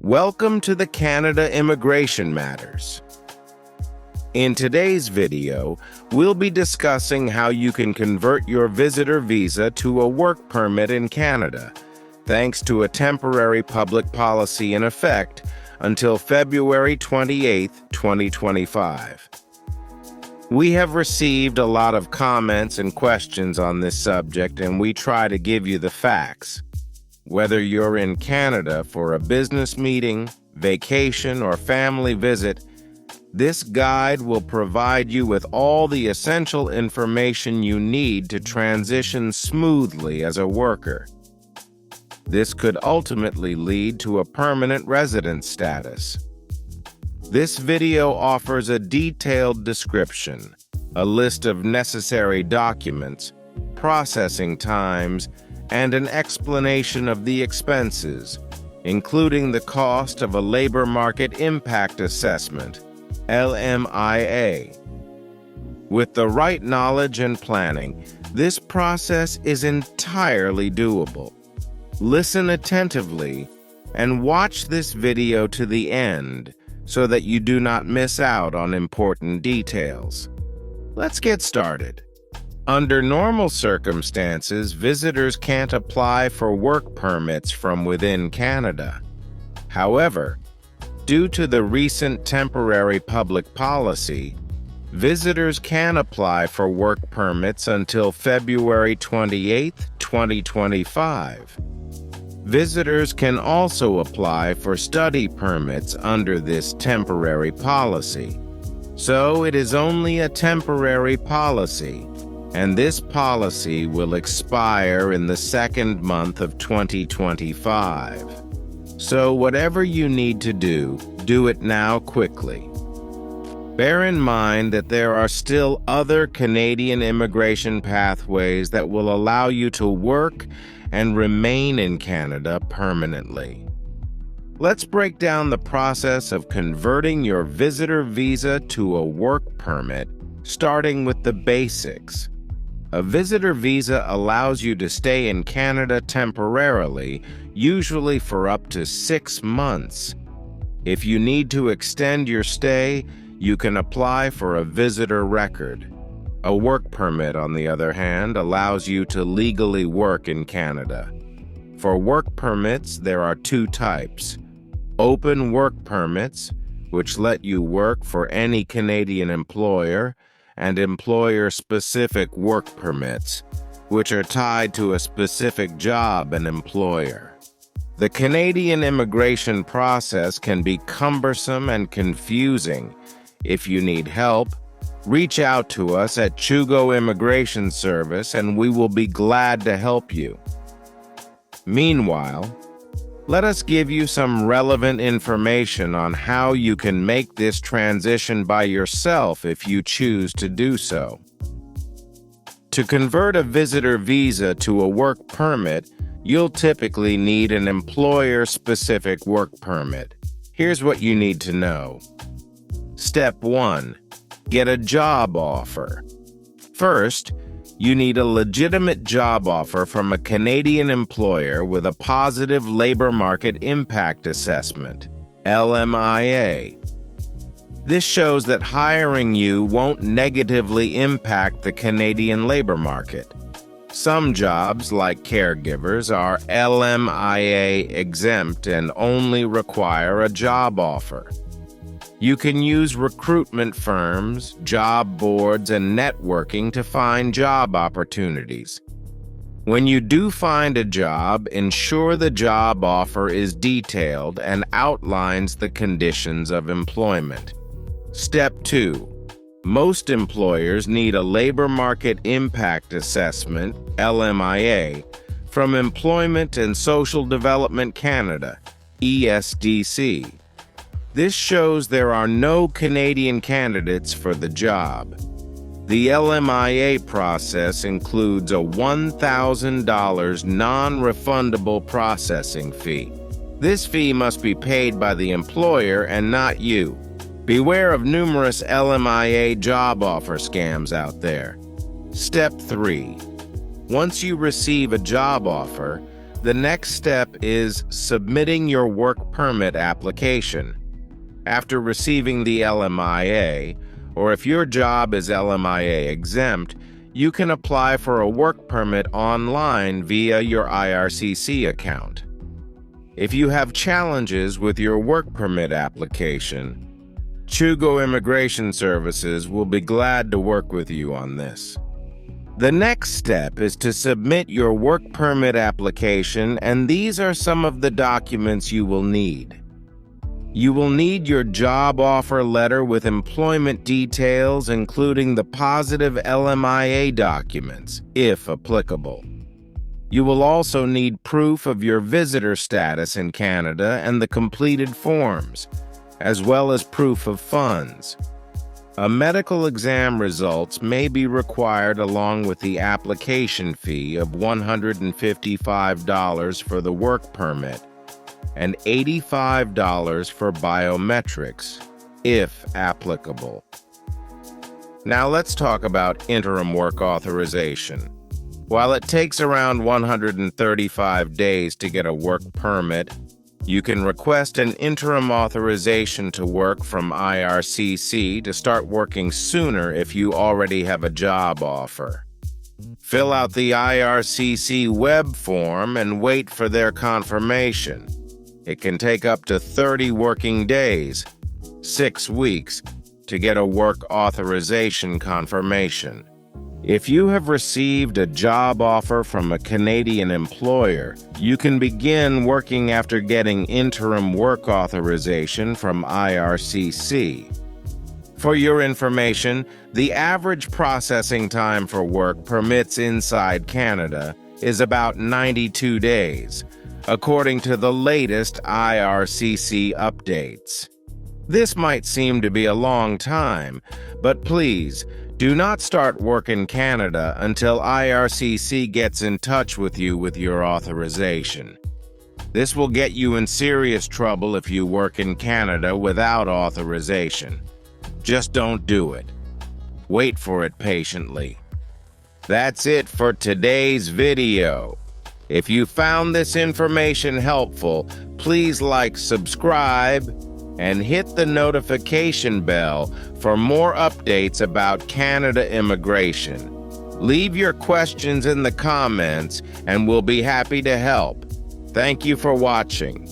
Welcome to the Canada Immigration Matters. In today's video, we'll be discussing how you can convert your visitor visa to a work permit in Canada, thanks to a temporary public policy in effect until February 28, 2025. We have received a lot of comments and questions on this subject, and we try to give you the facts. Whether you're in Canada for a business meeting, vacation, or family visit, this guide will provide you with all the essential information you need to transition smoothly as a worker. This could ultimately lead to a permanent residence status. This video offers a detailed description, a list of necessary documents, processing times, and an explanation of the expenses, including the cost of a labor market impact assessment, LMIA. With the right knowledge and planning, this process is entirely doable. Listen attentively and watch this video to the end so that you do not miss out on important details. Let's get started. Under normal circumstances, visitors can't apply for work permits from within Canada. However, due to the recent temporary public policy, visitors can apply for work permits until February 28, 2025. Visitors can also apply for study permits under this temporary policy. So it is only a temporary policy, and this policy will expire in the second month of 2025. So whatever you need to do it now quickly. Bear in mind that there are still other Canadian immigration pathways that will allow you to work and remain in Canada permanently. Let's break down the process of converting your visitor visa to a work permit, starting with the basics. A visitor visa allows you to stay in Canada temporarily, usually for up to 6 months. If you need to extend your stay, you can apply for a visitor record. A work permit, on the other hand, allows you to legally work in Canada. For work permits, there are 2 types. Open work permits, which let you work for any Canadian employer, and employer-specific work permits, which are tied to a specific job and employer. The Canadian immigration process can be cumbersome and confusing. If you need help, reach out to us at Chugo Immigration Services and we will be glad to help you. Meanwhile, let us give you some relevant information on how you can make this transition by yourself if you choose to do so. To convert a visitor visa to a work permit, you'll typically need an employer-specific work permit. Here's what you need to know. Step 1. Get a job offer. First, you need a legitimate job offer from a Canadian employer with a positive labor market impact assessment, LMIA. This shows that hiring you won't negatively impact the Canadian labor market. Some jobs, like caregivers, are LMIA exempt and only require a job offer. You can use recruitment firms, job boards, and networking to find job opportunities. When you do find a job, ensure the job offer is detailed and outlines the conditions of employment. Step 2. Most employers need a labor market impact assessment, LMIA, from Employment and Social Development Canada, ESDC. This shows there are no Canadian candidates for the job. The LMIA process includes a $1,000 non-refundable processing fee. This fee must be paid by the employer and not you. Beware of numerous LMIA job offer scams out there. Step 3. Once you receive a job offer, The next step is submitting your work permit application. After receiving the LMIA, or if your job is LMIA exempt, you can apply for a work permit online via your IRCC account. If you have challenges with your work permit application, Chugo Immigration Services will be glad to work with you on this. The next step is to submit your work permit application, and these are some of the documents you will need. You will need your job offer letter with employment details, including the positive LMIA documents, if applicable. You will also need proof of your visitor status in Canada and the completed forms, as well as proof of funds. A medical exam results may be required along with the application fee of $155 for the work permit and $85 for biometrics, if applicable. Now let's talk about interim work authorization. While it takes around 135 days to get a work permit, you can request an interim authorization to work from IRCC to start working sooner if you already have a job offer. Fill out the IRCC web form and wait for their confirmation. It can take up to 30 working days, 6 weeks, to get a work authorization confirmation. If you have received a job offer from a Canadian employer, you can begin working after getting interim work authorization from IRCC. For your information, the average processing time for work permits inside Canada is about 92 days, according to the latest IRCC updates. This might seem to be a long time, but please, do not start work in Canada until IRCC gets in touch with you with your authorization. This will get you in serious trouble if you work in Canada without authorization. Just don't do it. Wait for it patiently. That's it for today's video. If you found this information helpful, please like, subscribe, and hit the notification bell for more updates about Canada immigration. Leave your questions in the comments and we'll be happy to help. Thank you for watching.